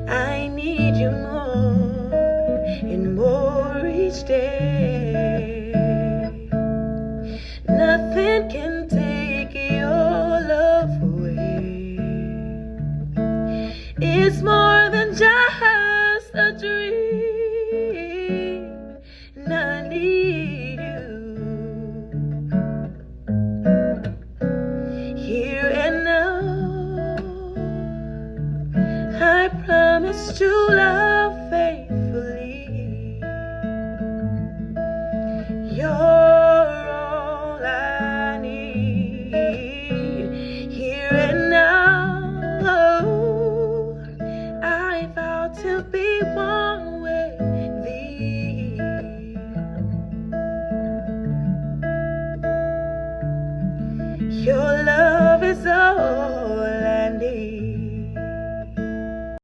I need you more and more each day. Nothing can take your love away. It's more than just a dream, and I need you here and now. I promise to love faithfully. You're all I need here and now. I vow to be one